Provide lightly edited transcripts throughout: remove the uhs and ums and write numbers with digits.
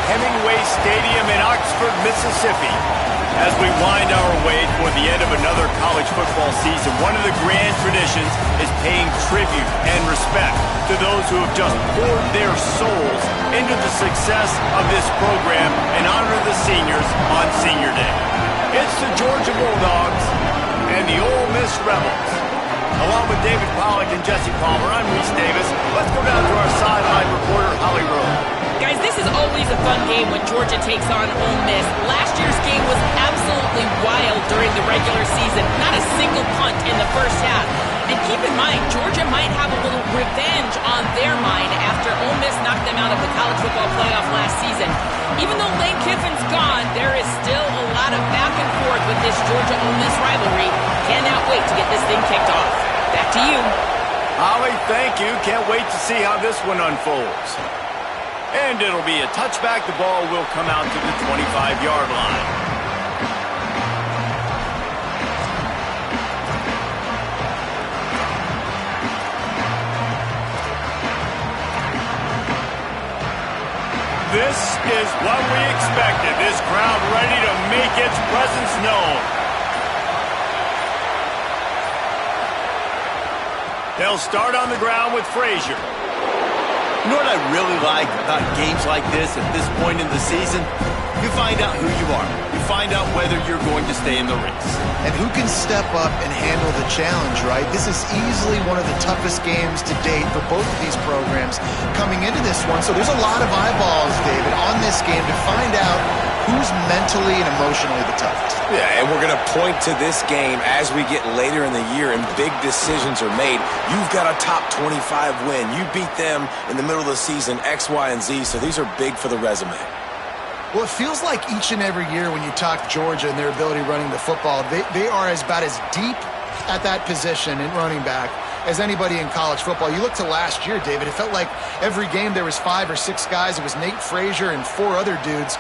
Hemingway Stadium in Oxford, Mississippi. As we wind our way toward the end of another college football season, one of the grand traditions is paying tribute and respect to those who have just poured their souls into the success of this program and honor the seniors on Senior Day. It's the Georgia Bulldogs and the Ole Miss Rebels. Along with David Pollack and Jesse Palmer, I'm Reese Davis. Let's go down to our sideline reporter, Holly Rowe. Guys, this is always a fun game when Georgia takes on Ole Miss. Last year's game was absolutely wild during the regular season. Not a single punt in the first half. And keep in mind, Georgia might have a little revenge on their mind after Ole Miss knocked them out of the college football playoff last season. Even though Lane Kiffin's gone, there is still a lot of back and forth with this Georgia-Ole Miss rivalry. Cannot wait to get this thing kicked off. Back to you. Holly, thank you. Can't wait to see how this one unfolds. And it'll be a touchback. The ball will come out to the 25-yard line. This is what we expected. This crowd ready to make its presence known. They'll start on the ground with Frazier. You know what I really like about games like this at this point in the season? You find out who you are. You find out whether you're going to stay in the race. And who can step up and handle the challenge, right? This is easily one of the toughest games to date for both of these programs coming into this one. So there's a lot of eyeballs, David, on this game to find out who's mentally and emotionally the toughest. Yeah, and we're going to point to this game as we get later in the year and big decisions are made. You've got a top 25 win. You beat them in the middle of the season, X, Y, and Z, so these are big for the resume. Well, it feels like each and every year when you talk Georgia and their ability running the football, they are about as deep at that position in running back as anybody in college football. You look to last year, David, it felt like every game there was 5 or 6 guys. It was Nate Frazier and 4 other dudes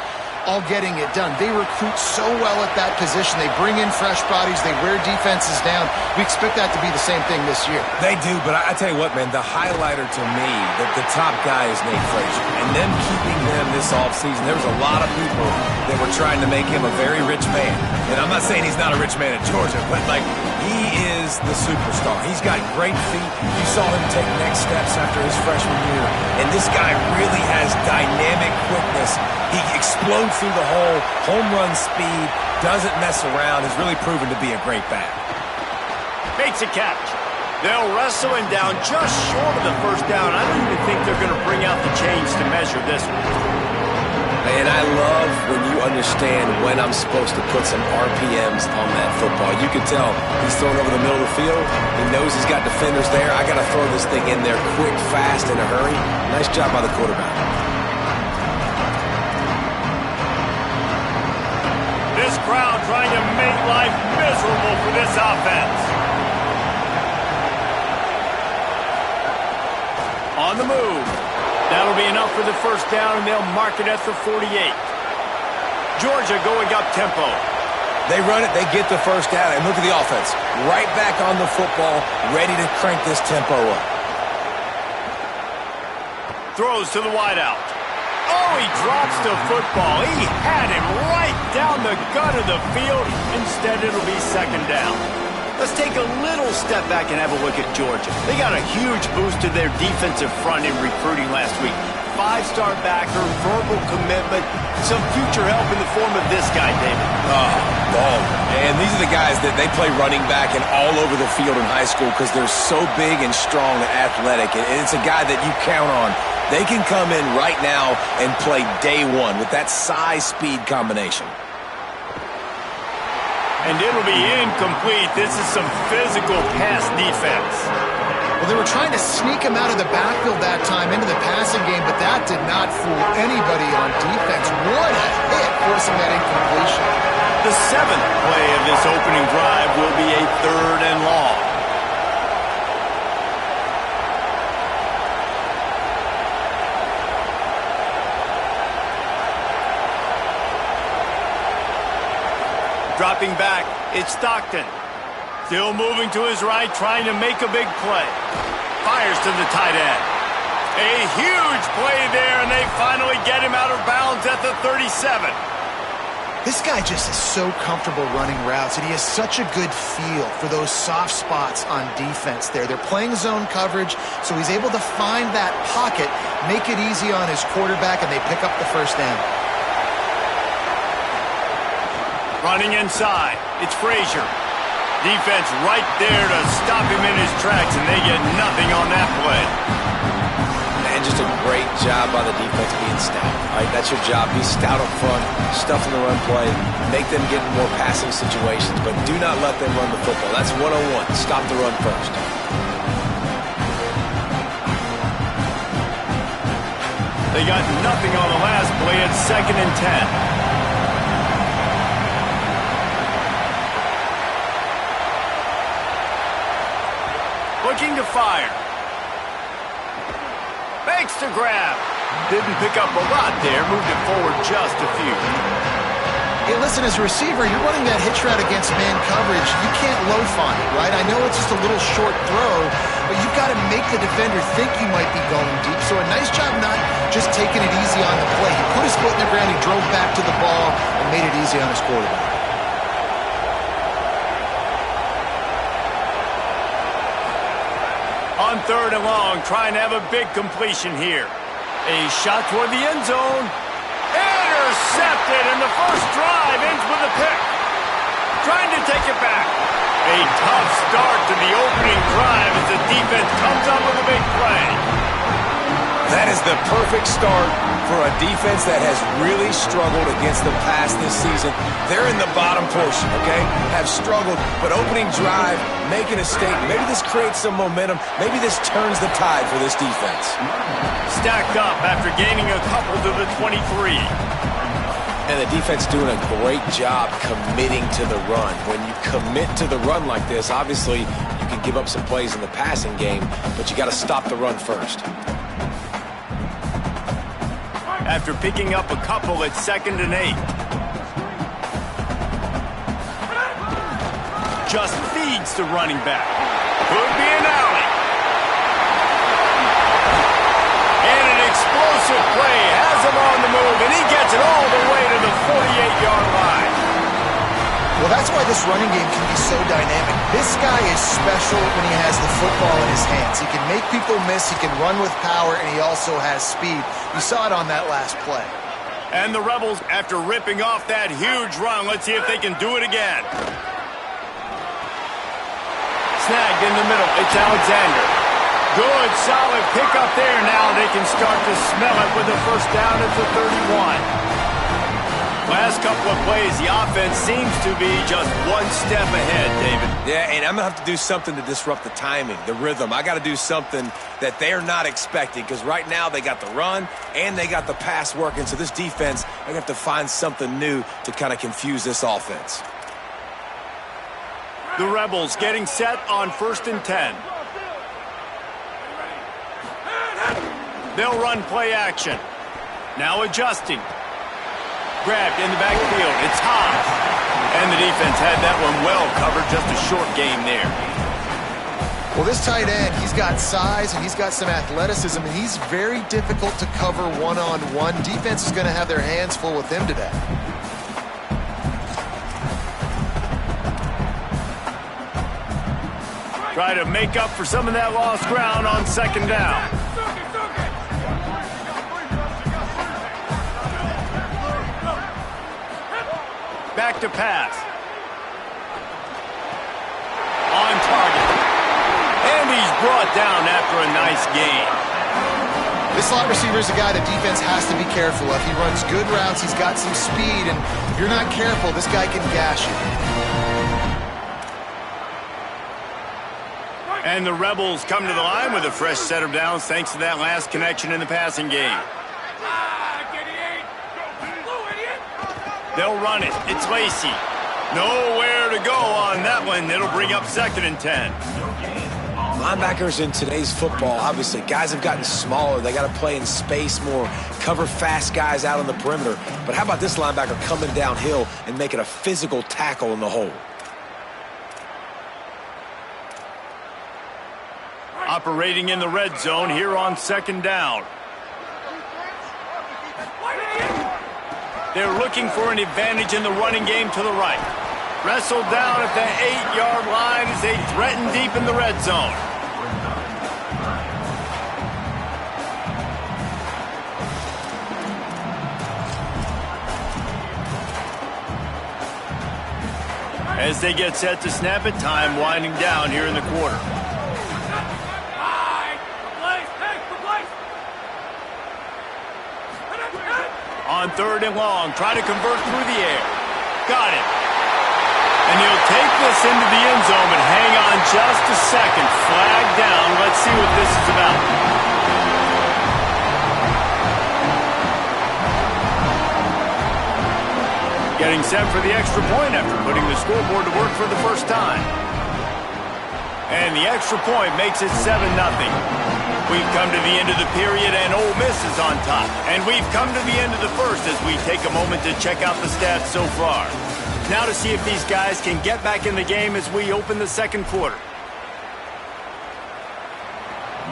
all getting it done. They recruit so well at that position. They bring in fresh bodies. They wear defenses down. We expect that to be the same thing this year. They do, but I tell you what, man, the highlighter to me, the top guy is Nate Frazier. And them keeping them this offseason, there was a lot of people that were trying to make him a very rich man. And I'm not saying he's not a rich man at Georgia, but, like, he is the superstar. He's got great feet. You saw him take next steps after his freshman year. And this guy really has dynamic quickness. He explodes through the hole, home run speed, doesn't mess around, has really proven to be a great back. Makes a catch. They'll wrestle him down just short of the first down. I don't even think they're going to bring out the chains to measure this one. Man, I love when you understand when I'm supposed to put some RPMs on that football. You can tell he's throwing over the middle of the field. He knows he's got defenders there. I got to throw this thing in there quick, fast, in a hurry. Nice job by the quarterback. This crowd trying to make life miserable for this offense. On the move. That'll be enough for the first down, and they'll mark it at the 48. Georgia going up tempo. They run it, they get the first down, and look at the offense. Right back on the football, ready to crank this tempo up. Throws to the wideout. Oh, he drops the football. He had him right down the gut of the field. Instead, it'll be second down. Let's take a little step back and have a look at Georgia. They got a huge boost to their defensive front in recruiting last week. 5-star backer, verbal commitment, some future help in the form of this guy, David. Ball. And these are the guys that they play running back and all over the field in high school because they're so big and strong and athletic. And it's a guy that you count on. They can come in right now and play day one with that size-speed combination. And it'll be incomplete. This is some physical pass defense. Well, they were trying to sneak him out of the backfield that time into the passing game, but that did not fool anybody on defense. What a hit, forcing that incompletion. The 7th play of this opening drive will be a 3rd and long. Dropping back, it's Stockton. Still moving to his right, trying to make a big play. Fires to the tight end. A huge play there, and they finally get him out of bounds at the 37. This guy just is so comfortable running routes, and he has such a good feel for those soft spots on defense there. They're playing zone coverage, so he's able to find that pocket, make it easy on his quarterback, and they pick up the first down. Running inside, it's Frazier. Defense right there to stop him in his tracks, and they get nothing on that play. And just a great job by the defense being stout. All right, that's your job. Be stout up front, stuff in the run play, make them get in more passing situations, but do not let them run the football. That's 101. Stop the run first. They got nothing on the last play. It's 2nd and 10. Looking to fire. Fakes to grab. Didn't pick up a lot there. Moved it forward just a few. Hey, listen, as a receiver, you're running that hitch route against man coverage. You can't loaf on it, right? I know it's just a little short throw, but you've got to make the defender think you might be going deep. So a nice job not just taking it easy on the play. He put his foot in the ground, he drove back to the ball, and made it easy on his quarterback. On 3rd and long, trying to have a big completion here. A shot toward the end zone. Intercepted, and the first drive ends with a pick. Trying to take it back. A tough start to the opening drive as the defense comes up with a big play. That is the perfect start for a defense that has really struggled against the pass this season. They're in the bottom portion, okay? Have struggled, but opening drive, making a statement. Maybe this creates some momentum. Maybe this turns the tide for this defense. Stacked up after gaining a couple to the 23. And the defense doing a great job committing to the run. When you commit to the run like this, obviously you can give up some plays in the passing game, but you got to stop the run first. After picking up a couple at 2nd and 8. Just feeds the running back. Could be an alley. And an explosive play has him on the move, and he gets it all the way to the 48-yard line. Well, that's why this running game can be so dynamic. This guy is special when he has the football in his hands. He can make people miss, he can run with power, and he also has speed. You saw it on that last play. And the Rebels, after ripping off that huge run, let's see if they can do it again. Snagged in the middle, it's Alexander. Good, solid pickup there. Now they can start to smell it with the first down at the 31. Last couple of plays, the offense seems to be just one step ahead, David. Yeah, and I'm going to have to do something to disrupt the timing, the rhythm. I got to do something that they're not expecting, because right now they got the run and they got the pass working. So this defense, they're going to have to find something new to kind of confuse this offense. The Rebels getting set on 1st and 10. They'll run play action. Now adjusting. Grabbed in the backfield. It's Haas. And the defense had that one well covered. Just a short game there. Well, this tight end, he's got size and he's got some athleticism, and he's very difficult to cover one-on-one. Defense is going to have their hands full with him today. Try to make up for some of that lost ground on 2nd down. Back to pass. On target. And he's brought down after a nice gain. This slot receiver is a guy the defense has to be careful of. He runs good routes, he's got some speed, and if you're not careful, this guy can gash you. And the Rebels come to the line with a fresh set of downs thanks to that last connection in the passing game. They'll run it. It's Lacey. Nowhere to go on that one. It'll bring up 2nd and 10. Linebackers in today's football, obviously, guys have gotten smaller. They got to play in space more, cover fast guys out on the perimeter. But how about this linebacker coming downhill and making a physical tackle in the hole? Operating in the red zone here on 2nd down. They're looking for an advantage in the running game to the right. Wrestled down at the 8-yard line as they threaten deep in the red zone. As they get set to snap it, time winding down here in the quarter. On 3rd and long, try to convert through the air. Got it. And he'll take this into the end zone, but hang on just a second. Flag down. Let's see what this is about. Getting set for the extra point after putting the scoreboard to work for the first time. And the extra point makes it 7-0. We've come to the end of the period, and Ole Miss is on top. And we've come to the end of the first as we take a moment to check out the stats so far. Now to see if these guys can get back in the game as we open the second quarter.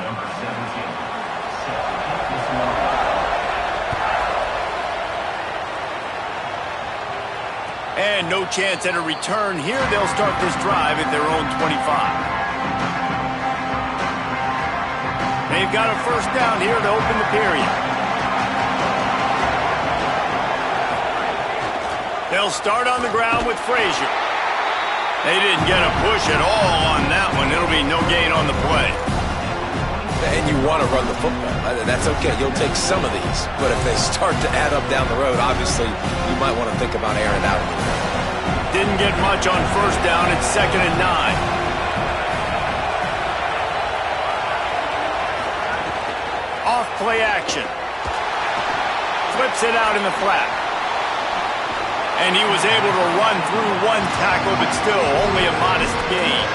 Number 17. And no chance at a return here. They'll start this drive at their own 25. They've got a first down here to open the period. They'll start on the ground with Frazier. They didn't get a push at all on that one. It'll be no gain on the play. And you want to run the football. That's okay. You'll take some of these. But if they start to add up down the road, obviously, you might want to think about airing it out. Didn't get much on first down. It's 2nd and 9. Off play action. Flips it out in the flat. And he was able to run through one tackle, but still only a modest gain.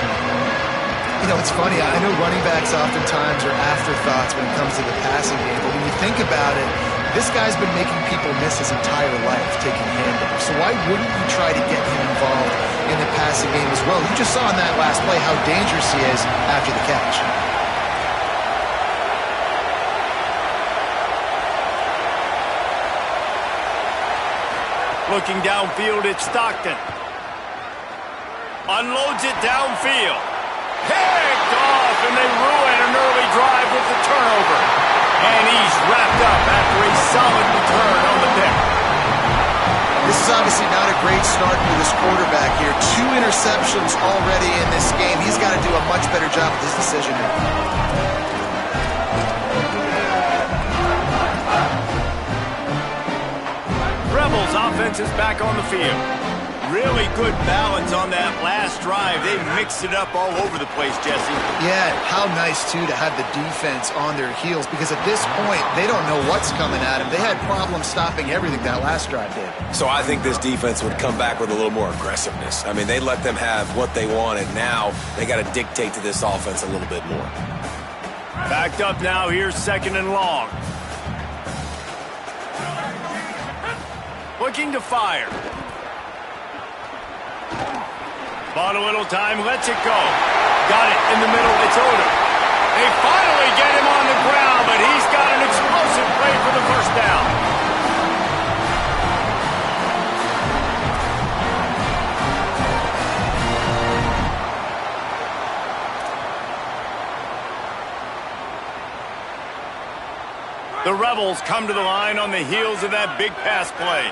You know, it's funny. I know running backs oftentimes are afterthoughts when it comes to the passing game, but when you think about it, this guy's been making people miss his entire life taking handoffs. So why wouldn't you try to get him involved in the passing game as well? You just saw in that last play how dangerous he is after the catch. Looking downfield, it's Stockton. Unloads it downfield. Picked off, and they ruin an early drive with the turnover. And he's wrapped up after a solid return on the pick. This is obviously not a great start for this quarterback here. 2 interceptions already in this game. He's got to do a much better job with his decision making. Rebels offense is back on the field. Really good balance on that last drive. They mixed it up all over the place, Jesse. Yeah, how nice, too, to have the defense on their heels, because at this point, they don't know what's coming at them. They had problems stopping everything that last drive did. So I think this defense would come back with a little more aggressiveness. I mean, they let them have what they wanted. Now they got to dictate to this offense a little bit more. Backed up now. Here's 2nd and long. Looking to fire. Bought a little time, lets it go. Got it in the middle, it's Odom. They finally get him on the ground, but he's got an explosive play for the first down. The Rebels come to the line on the heels of that big pass play.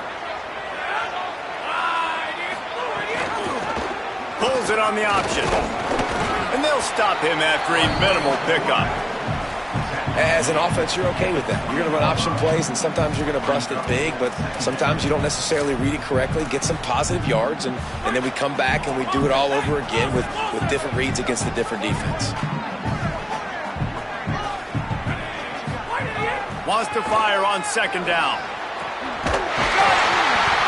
Pulls it on the option. And they'll stop him after a minimal pickup. As an offense, you're okay with that. You're going to run option plays, and sometimes you're going to bust it big, but sometimes you don't necessarily read it correctly, get some positive yards, and then we come back and we do it all over again with different reads against the different defense. Wants to fire on 2nd down.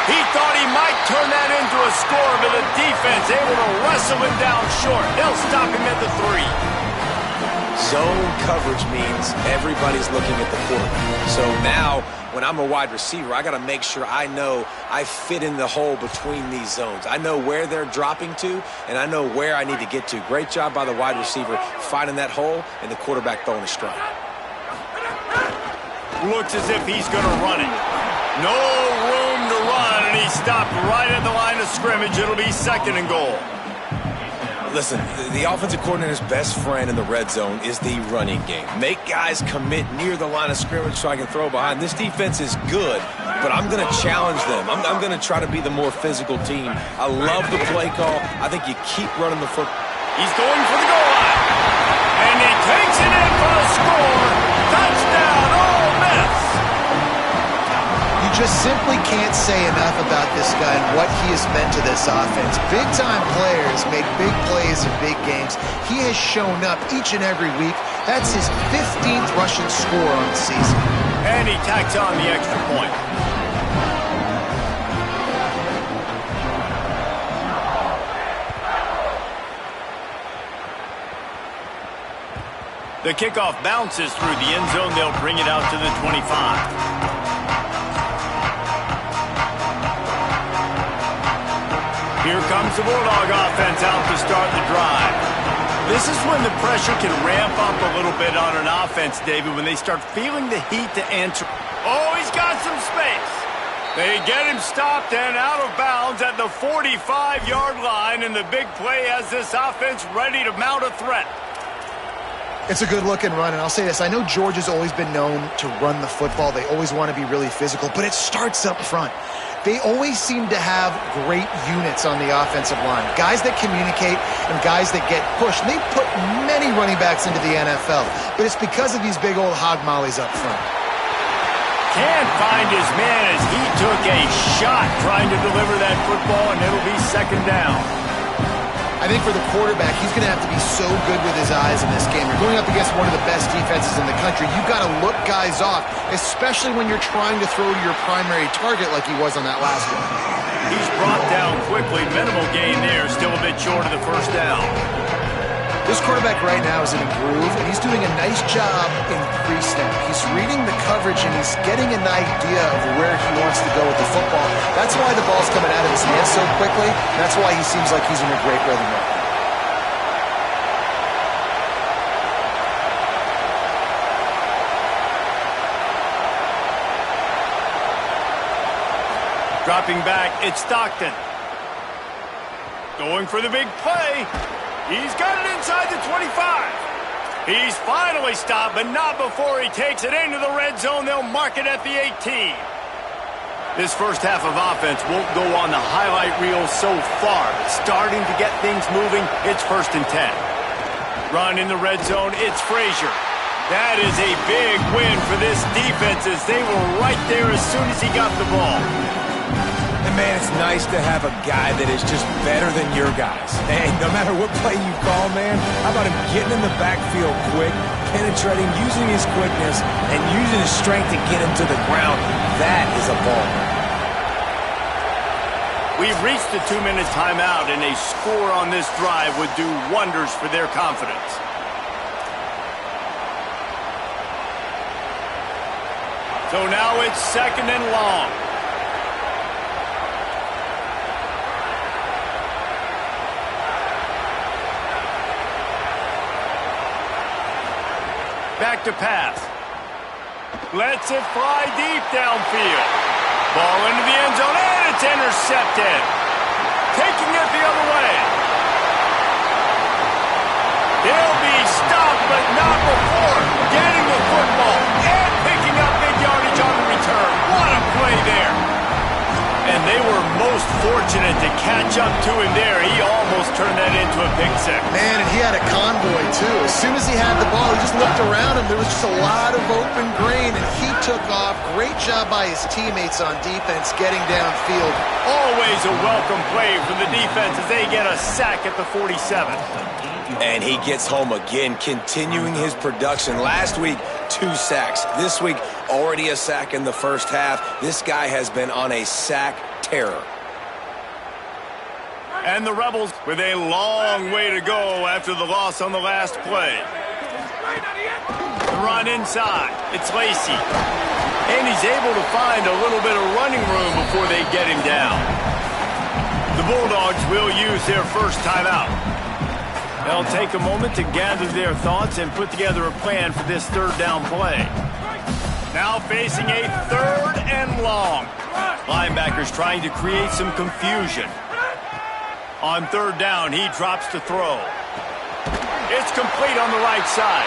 He thought he might turn that into a score, but the defense able to wrestle him down short. They'll stop him at the 3. Zone coverage means everybody's looking at the quarterback. So now, when I'm a wide receiver, I got to make sure I know I fit in the hole between these zones. I know where they're dropping to, and I know where I need to get to. Great job by the wide receiver finding that hole, and the quarterback throwing a strike. Looks as if he's going to run it. No room to stopped right at the line of scrimmage. It'll be 2nd and goal. Listen, the offensive coordinator's best friend in the red zone is the running game. Make guys commit near the line of scrimmage so I can throw behind. This defense is good, but I'm going to challenge them. I'm going to try to be the more physical team. I love the play call. I think you keep running the football. He's going for the goal line. And he takes it in for a score. Touchdown, Ole Miss. You just simply can't say enough about this guy and what he has meant to this offense. Big-time players make big plays in big games. He has shown up each and every week. That's his 15th rushing score on the season. And he tacks on the extra point. The kickoff bounces through the end zone. They'll bring it out to the 25. Here comes the Bulldog offense out to start the drive. This is when the pressure can ramp up a little bit on an offense, David, when they start feeling the heat to answer. Oh, he's got some space. They get him stopped and out of bounds at the 45-yard line, and the big play has this offense ready to mount a threat. It's a good-looking run, and I'll say this. I know Georgia's always been known to run the football. They always want to be really physical, but it starts up front. They always seem to have great units on the offensive line, guys that communicate and guys that get pushed. And they put many running backs into the NFL, but it's because of these big old hog mollies up front. Can't find his man as he took a shot trying to deliver that football, and it'll be 2nd down. I think for the quarterback, he's going to have to be so good with his eyes in this game. You're going up against one of the best defenses in the country. You've got to look guys off, especially when you're trying to throw to your primary target like he was on that last one. He's brought down quickly. Minimal gain there. Still a bit short of the 1st down. This quarterback right now is in a groove, and he's doing a nice job in pre-snap. He's reading the coverage, and he's getting an idea of where he wants to go with the football. That's why the ball's coming out of his hands so quickly. That's why he seems like he's in a great rhythm right now. Dropping back, it's Stockton. Going for the big play. He's got it inside the 25. He's finally stopped, but not before he takes it into the red zone. They'll mark it at the 18. This first half of offense won't go on the highlight reel so far. It's starting to get things moving. It's 1st and 10. Run in the red zone. It's Frazier. That is a big win for this defense as they were right there as soon as he got the ball. And, man, it's nice to have a guy that is just better than your guys. Hey, no matter what play you call, man, how about him getting in the backfield quick, penetrating, using his quickness, and using his strength to get him to the ground? That is a ball. We've reached the 2-minute timeout, and a score on this drive would do wonders for their confidence. So now it's 2nd and long. Back to pass. Lets it fly deep downfield. Ball into the end zone, and it's intercepted. Taking it the other way. He'll be stopped, but not before getting the football and picking up big yardage on the return. What a play there. And they were most fortunate to catch up to him there. He almost turned that into a pick six. Man, and he had a convoy, too. As soon as he had the ball, he just looked around him. There was just a lot of open green, and he took off. Great job by his teammates on defense getting downfield. Always a welcome play for the defense as they get a sack at the 47. And he gets home again, continuing his production. Last week, 2 sacks. This week, already a sack in the first half. This guy has been on a sack terror. And the Rebels with a long way to go after the loss on the last play. The run inside. It's Lacey. And he's able to find a little bit of running room before they get him down. The Bulldogs will use their first timeout. They'll take a moment to gather their thoughts and put together a plan for this 3rd down play. Now facing a 3rd and long. Linebackers trying to create some confusion. On third down, he drops to throw. It's complete on the right side.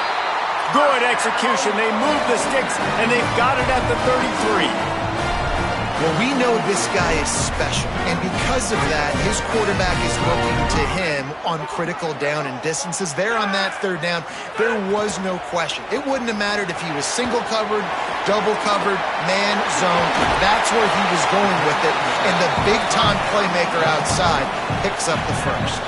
Good execution. They move the sticks, and they've got it at the 33. Well, we know this guy is special, and because of that, his quarterback is looking to him on critical down and distances. There on that third down, there was no question. It wouldn't have mattered if he was single covered, double covered, man, zone. That's where he was going with it, and the big-time playmaker outside picks up the first.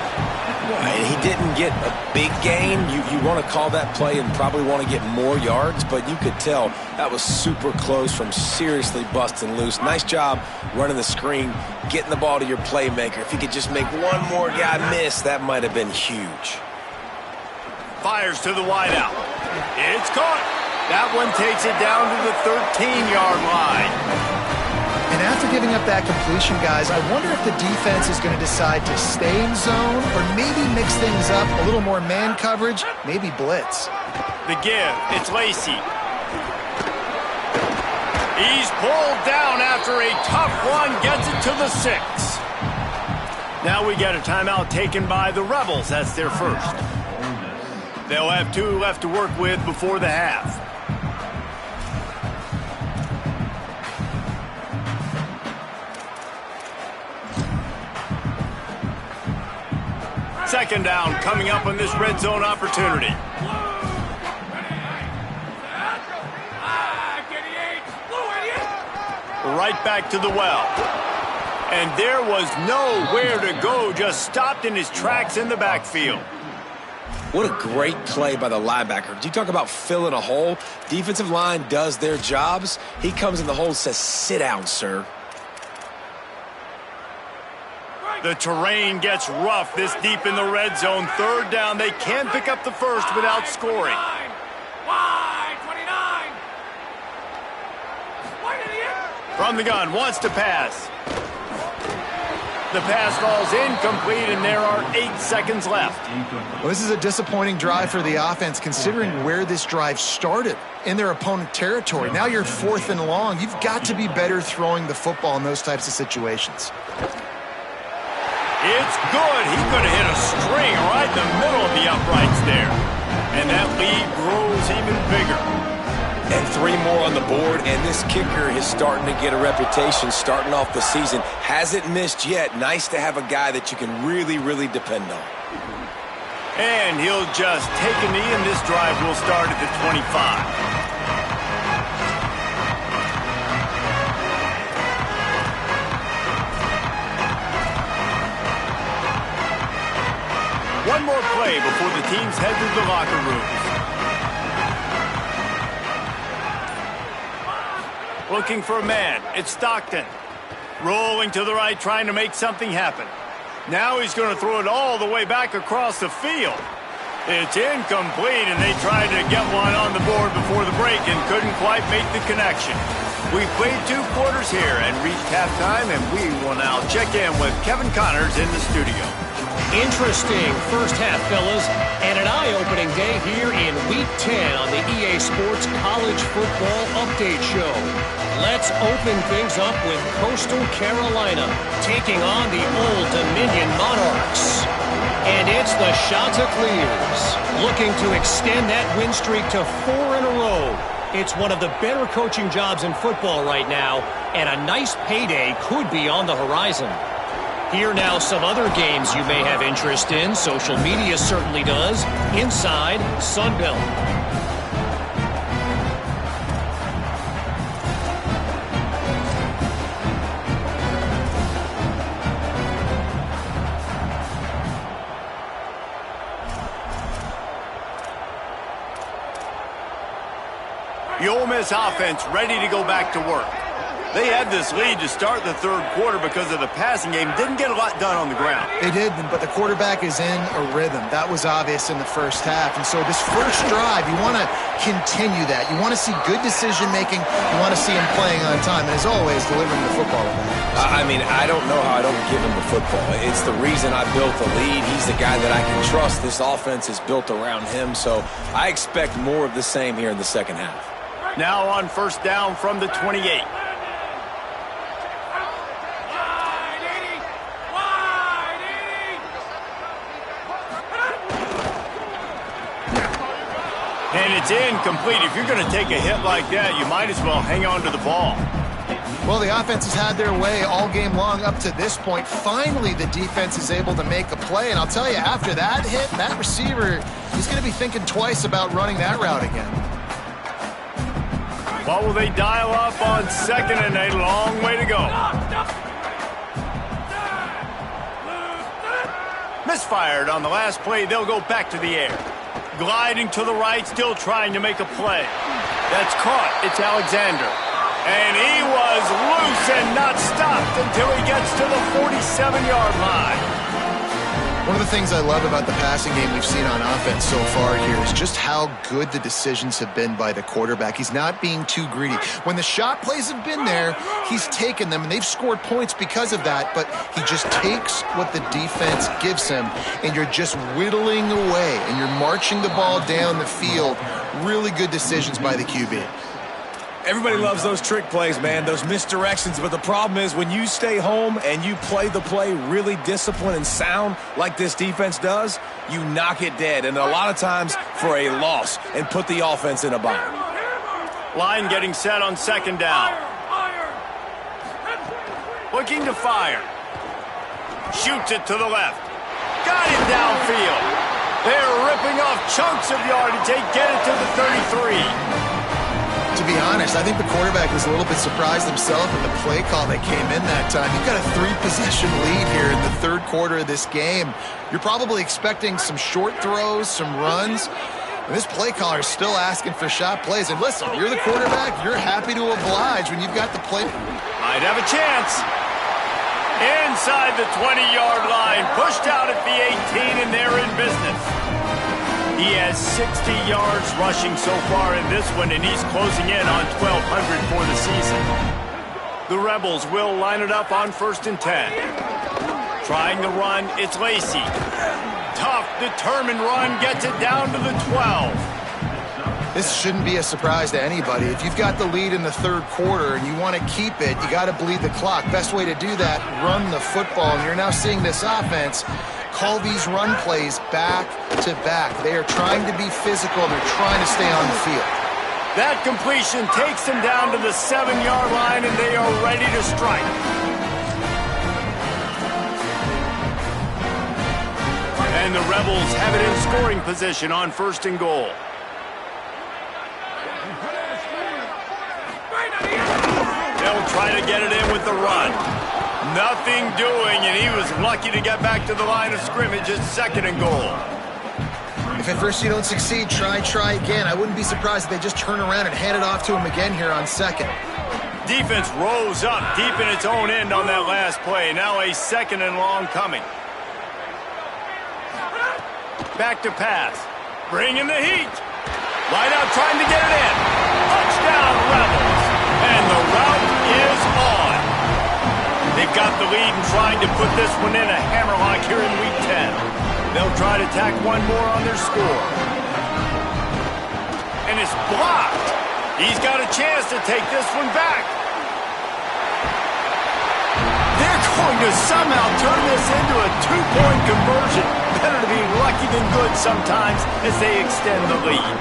And he didn't get a big gain. You want to call that play and probably want to get more yards, but you could tell that was super close from seriously busting loose. Nice job running the screen, getting the ball to your playmaker. If he could just make one more guy miss, that might have been huge. Fires to the wideout. It's caught. That one takes it down to the 13-yard line. And after giving up that completion, guys, I wonder if the defense is going to decide to stay in zone or maybe mix things up, a little more man coverage, maybe blitz. The give, it's Lacy. He's pulled down after a tough one, gets it to the 6. Now we get a timeout taken by the Rebels. That's their first. They'll have 2 left to work with before the half. Second down coming up on this red zone opportunity. Right back to the well. And there was nowhere to go, just stopped in his tracks in the backfield. What a great play by the linebacker. You talk about filling a hole. Defensive line does their jobs. He comes in the hole and says, "Sit down, sir." The terrain gets rough this deep in the red zone. Third down, they can't pick up the first without scoring. From the gun, wants to pass. The pass falls incomplete, and there are 8 seconds left. Well, this is a disappointing drive for the offense, considering where this drive started, in their opponent territory. Now you're 4th and long. You've got to be better throwing the football in those types of situations. It's good. He could have hit a string right in the middle of the uprights there. And that lead grows even bigger. And 3 more on the board, and this kicker is starting to get a reputation starting off the season. Hasn't missed yet. Nice to have a guy that you can really, really depend on. And he'll just take a knee, and this drive will start at the 25. One more play before the teams head to the locker rooms. Looking for a man. It's Stockton. Rolling to the right, trying to make something happen. Now he's going to throw it all the way back across the field. It's incomplete, and they tried to get one on the board before the break and couldn't quite make the connection. We've played 2 quarters here and reached halftime, and we will now check in with Kevin Connors in the studio. Interesting first half, fellas, and an eye-opening day here in Week 10 on the EA Sports College Football Update Show. Let's open things up with Coastal Carolina taking on the Old Dominion Monarchs. And it's the Chanticleers looking to extend that win streak to 4 in a row. It's one of the better coaching jobs in football right now, and a nice payday could be on the horizon. Here now some other games you may have interest in. Social media certainly does. Inside Sunbelt. The Ole Miss offense ready to go back to work. They had this lead to start the third quarter because of the passing game. Didn't get a lot done on the ground. They did, but the quarterback is in a rhythm. That was obvious in the first half. And so this first drive, you want to continue that. You want to see good decision-making. You want to see him playing on time. And as always, delivering the football. I mean, I don't know how I don't give him the football. It's the reason I built the lead. He's the guy that I can trust. This offense is built around him. So I expect more of the same here in the second half. Now on first down from the 28. And it's incomplete. If you're going to take a hit like that, you might as well hang on to the ball. Well, the offense has had their way all game long up to this point. Finally, the defense is able to make a play. And I'll tell you, after that hit, that receiver, he's going to be thinking twice about running that route again. What will they dial up on 2nd and a long way to go? Misfired on the last play. They'll go back to the air. Gliding to the right, still trying to make a play. That's caught. It's Alexander. And he was loose and not stopped until he gets to the 47-yard line. One of the things I love about the passing game we've seen on offense so far here is just how good the decisions have been by the quarterback. He's not being too greedy. When the shot plays have been there, he's taken them, and they've scored points because of that, but he just takes what the defense gives him, and you're just whittling away, and you're marching the ball down the field. Really good decisions by the QB. Everybody loves those trick plays, man, those misdirections. But the problem is when you stay home and you play the play really disciplined and sound like this defense does, you knock it dead. And a lot of times for a loss and put the offense in a bind. Line getting set on 2nd down. Looking to fire. Shoots it to the left. Got him downfield. They're ripping off chunks of yardage. They get it to the 33. To be honest, I think the quarterback was a little bit surprised himself at the play call that came in that time. You've got a 3-possession lead here in the 3rd quarter of this game. You're probably expecting some short throws, some runs. And this play caller is still asking for shot plays. And listen, you're the quarterback. You're happy to oblige when you've got the play. Might have a chance. Inside the 20-yard line. Pushed out at the 18, and they're in business. He has 60 yards rushing so far in this one, and he's closing in on 1,200 for the season. The Rebels will line it up on 1st and 10. Trying the run, it's Lacey. Tough, determined run, gets it down to the 12. This shouldn't be a surprise to anybody. If you've got the lead in the 3rd quarter and you want to keep it, you got to bleed the clock. Best way to do that, run the football. And you're now seeing this offense call these run plays back to back. They are trying to be physical. They're trying to stay on the field. That completion takes them down to the 7-yard line, and they are ready to strike. And the Rebels have it in scoring position on 1st and goal. They'll try to get it in with the run. Nothing doing, and he was lucky to get back to the line of scrimmage at 2nd and goal. If at first you don't succeed, try again. I wouldn't be surprised if they just turn around and hand it off to him again here on 2nd. Defense rose up deep in its own end on that last play. Now a 2nd and long coming. Back to pass. Bringing the heat. Line out trying to get it in. Touchdown, Rebels. And the route is on. They've got the lead and trying to put this one in a hammerlock here in Week 10. They'll try to tack one more on their score. And it's blocked. He's got a chance to take this one back. They're going to somehow turn this into a 2-point conversion. Better to be lucky than good sometimes as they extend the lead.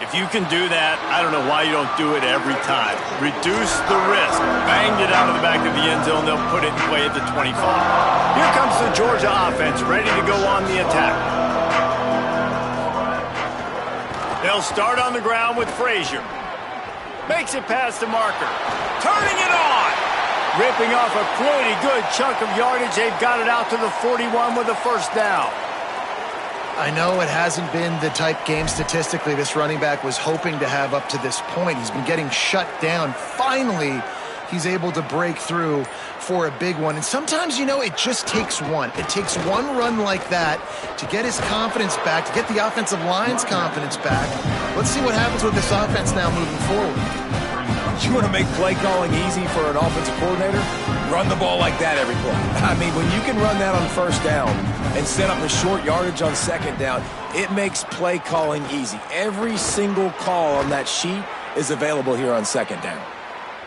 If you can do that, I don't know why you don't do it every time. Reduce the risk. Banged it out of the back of the end zone. They'll put it in play at the 25. Here comes the Georgia offense, ready to go on the attack. They'll start on the ground with Frazier. Makes it past the marker. Turning it on. Ripping off a pretty good chunk of yardage. They've got it out to the 41 with a 1st down. I know it hasn't been the type game statistically this running back was hoping to have up to this point. He's been getting shut down. Finally, he's able to break through for a big one. And sometimes, you know, it just takes one. It takes one run like that to get his confidence back, to get the offensive line's confidence back. Let's see what happens with this offense now moving forward. You want to make play calling easy for an offensive coordinator? Run the ball like that every play. I mean, when you can run that on 1st down and set up a short yardage on 2nd down, it makes play calling easy. Every single call on that sheet is available here on 2nd down.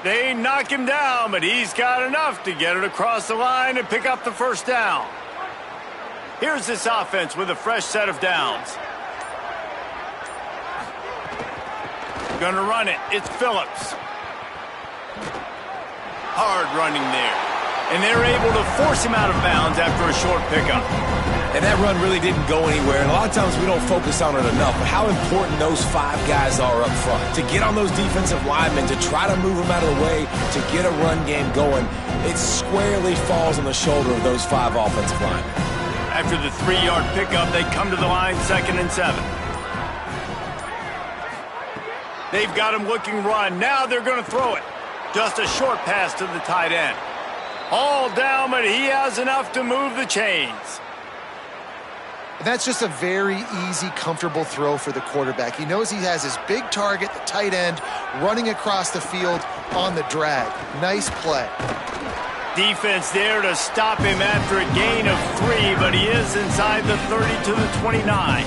They knock him down, but he's got enough to get it across the line and pick up the first down. Here's this offense with a fresh set of downs. Gonna run it. It's Phillips. Hard running there. And they're able to force him out of bounds after a short pickup. And that run really didn't go anywhere. And a lot of times we don't focus on it enough, but how important those 5 guys are up front. To get on those defensive linemen, to try to move them out of the way, to get a run game going, it squarely falls on the shoulder of those 5 offensive linemen. After the 3-yard pickup, they come to the line 2nd and 7. They've got him looking run. Now they're going to throw it. Just a short pass to the tight end. All down, but he has enough to move the chains. That's just a very easy, comfortable throw for the quarterback. He knows he has his big target, the tight end, running across the field on the drag. Nice play. Defense there to stop him after a gain of 3, but he is inside the 30 to the 29.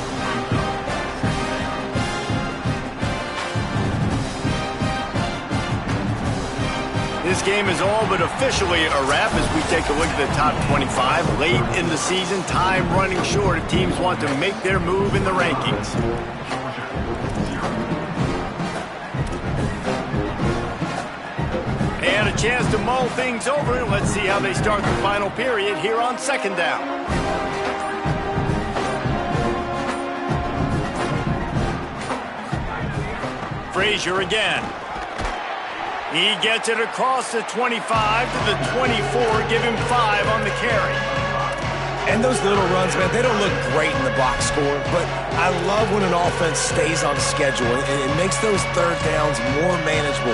This game is all but officially a wrap as we take a look at the top 25. Late in the season, time running short if teams want to make their move in the rankings. And a chance to mull things over. Let's see how they start the final period here on 2nd down. Frazier again. He gets it across the 25 to the 24. Give him 5 on the carry. And those little runs, man, they don't look great in the box score, but I love when an offense stays on schedule. It makes those 3rd downs more manageable,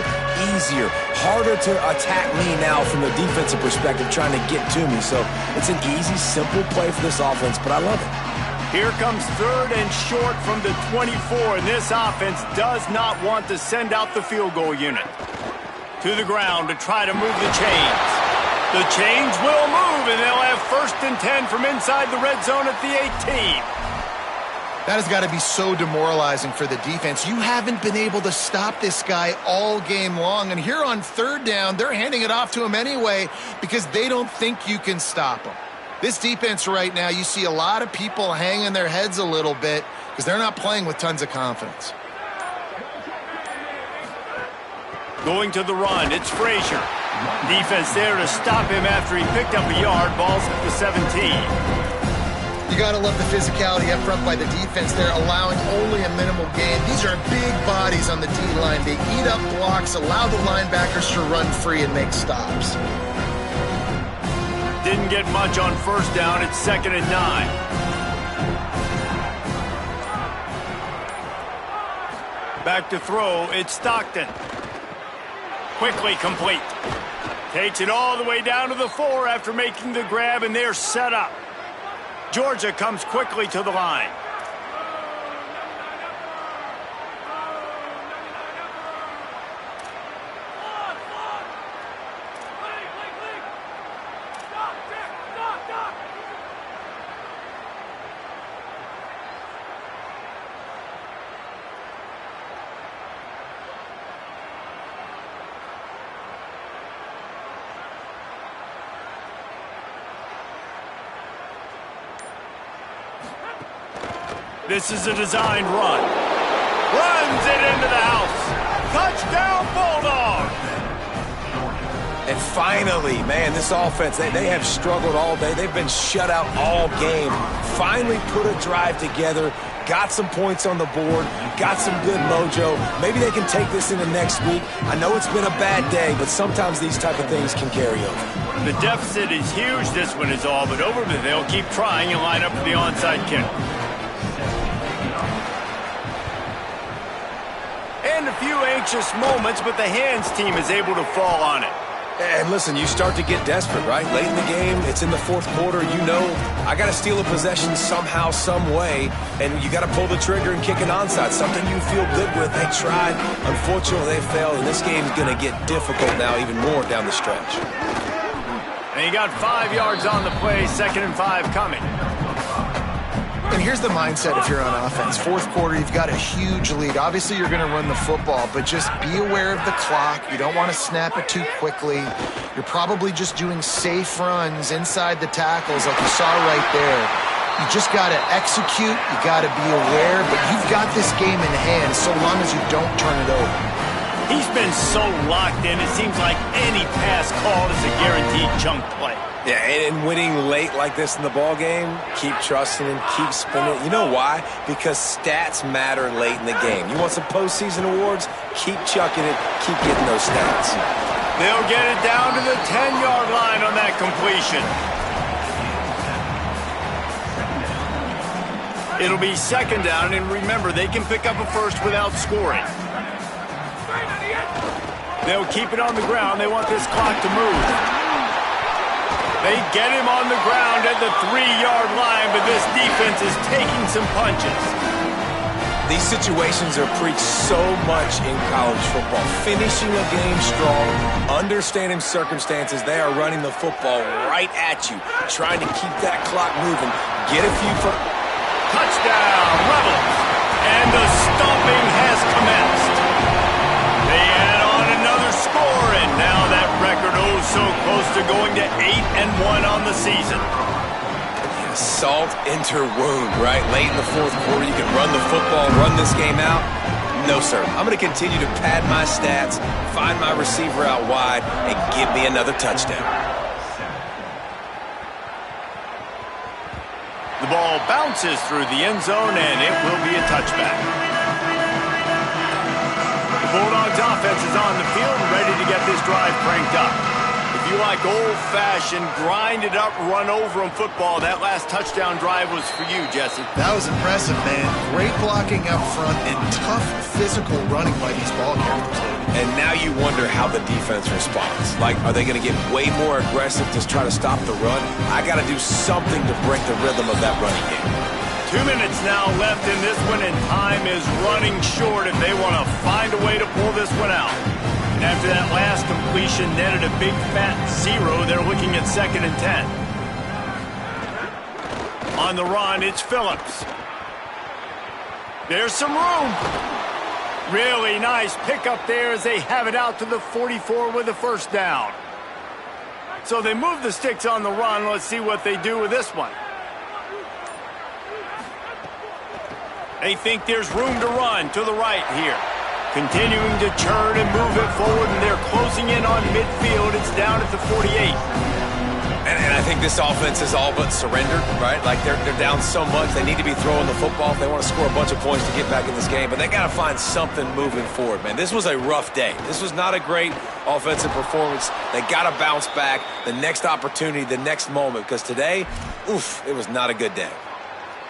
easier, harder to attack me now from the defensive perspective trying to get to me. So it's an easy, simple play for this offense, but I love it. Here comes 3rd and short from the 24, and this offense does not want to send out the field goal unit. To the ground to try to move the chains. The chains will move, and they'll have 1st and 10 from inside the red zone at the 18. That has got to be so demoralizing for the defense. You haven't been able to stop this guy all game long, and here on 3rd down, they're handing it off to him anyway because they don't think you can stop him. This defense right now, you see a lot of people hanging their heads a little bit because they're not playing with tons of confidence. Going to the run, it's Frazier. Defense there to stop him after he picked up a yard. Ball's at the 17. You got to love the physicality up front by the defense there, allowing only a minimal gain. These are big bodies on the D-line. They eat up blocks, allow the linebackers to run free and make stops. Didn't get much on 1st down. It's 2nd and 9. Back to throw, it's Stockton. Quickly complete. Takes it all the way down to the 4 after making the grab, and they're set up. Georgia comes quickly to the line. This is a designed run. Runs it into the house. Touchdown, Bulldogs! And finally, man, this offense, they have struggled all day. They've been shut out all game. Finally put a drive together, got some points on the board, got some good mojo. Maybe they can take this into next week. I know it's been a bad day, but sometimes these type of things can carry over. The deficit is huge. This one is all but over, but they'll keep trying and line up for the onside kick. And a few anxious moments, but the hands team is able to fall on it. And listen, you start to get desperate, right? Late in the game, it's in the 4th quarter. You know, I got to steal a possession somehow, some way, and you got to pull the trigger and kick an onside, something you feel good with. They tried. Unfortunately, they failed, and this game's going to get difficult now even more down the stretch. And he got 5 yards on the play, 2nd and 5 coming. And here's the mindset if you're on offense. Fourth quarter, you've got a huge lead. Obviously, you're going to run the football, but just be aware of the clock. You don't want to snap it too quickly. You're probably just doing safe runs inside the tackles like you saw right there. You just got to execute. You got to be aware, but you've got this game in hand so long as you don't turn it over. He's been so locked in, it seems like any pass called is a guaranteed chunk play. Yeah, and winning late like this in the ball game, keep trusting him, keep spinning. You know why? Because stats matter late in the game. You want some postseason awards? Keep chucking it, keep getting those stats. They'll get it down to the 10-yard line on that completion. It'll be second down, and remember, they can pick up a first without scoring. They'll keep it on the ground. They want this clock to move. They get him on the ground at the 3-yard line, but this defense is taking some punches. These situations are preached so much in college football. Finishing a game strong, understanding circumstances. They are running the football right at you, trying to keep that clock moving. Get a few for... Touchdown, Rebels. And the stomping has commenced. They add on another score, and now that record so close to going to 8-1 on the season. Salt into wound, right? Late in the fourth quarter, you can run the football, run this game out. No, sir. I'm going to continue to pad my stats, find my receiver out wide, and give me another touchdown. The ball bounces through the end zone, and it will be a touchback. The Bulldogs offense is on the field and ready to get this drive cranked up. If you like old-fashioned, grind-it-up, run-over-'em football, that last touchdown drive was for you, Jesse. That was impressive, man. Great blocking up front and tough physical running by these ball carriers. And now you wonder how the defense responds. Like, are they going to get way more aggressive to try to stop the run? I got to do something to break the rhythm of that running game. 2 minutes now left in this one, and time is running short if they want to find a way to pull this one out. And after that last completion netted a big fat 0, they're looking at 2nd and 10. On the run, it's Phillips. There's some room. Really nice pickup there as they have it out to the 44 with a first down. So they move the sticks on the run. Let's see what they do with this one. They think there's room to run to the right here. Continuing to churn and move it forward, and they're closing in on midfield. It's down at the 48. And I think this offense is all but surrendered, right? Like, they're down so much. They need to be throwing the football if they want to score a bunch of points to get back in this game. But they got to find something moving forward, man. This was a rough day. This was not a great offensive performance. They got to bounce back. The next opportunity, the next moment. Because today, it was not a good day.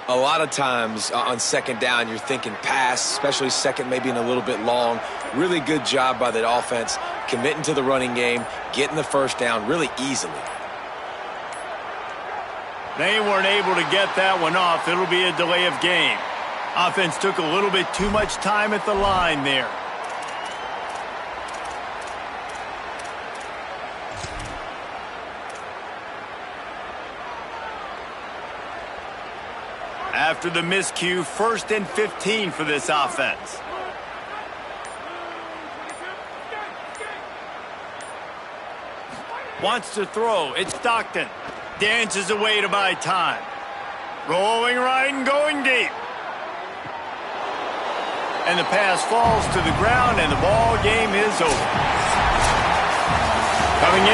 A lot of times on second down, you're thinking pass, especially second, maybe in a little bit long. Really good job by the offense, committing to the running game, getting the first down really easily. They weren't able to get that one off. It'll be a delay of game. Offense took a little bit too much time at the line there. After the miscue, 1st and 15 for this offense. Wants to throw. It's Stockton. Dances away to buy time. Rolling right and going deep. And the pass falls to the ground, and the ball game is over. Coming in.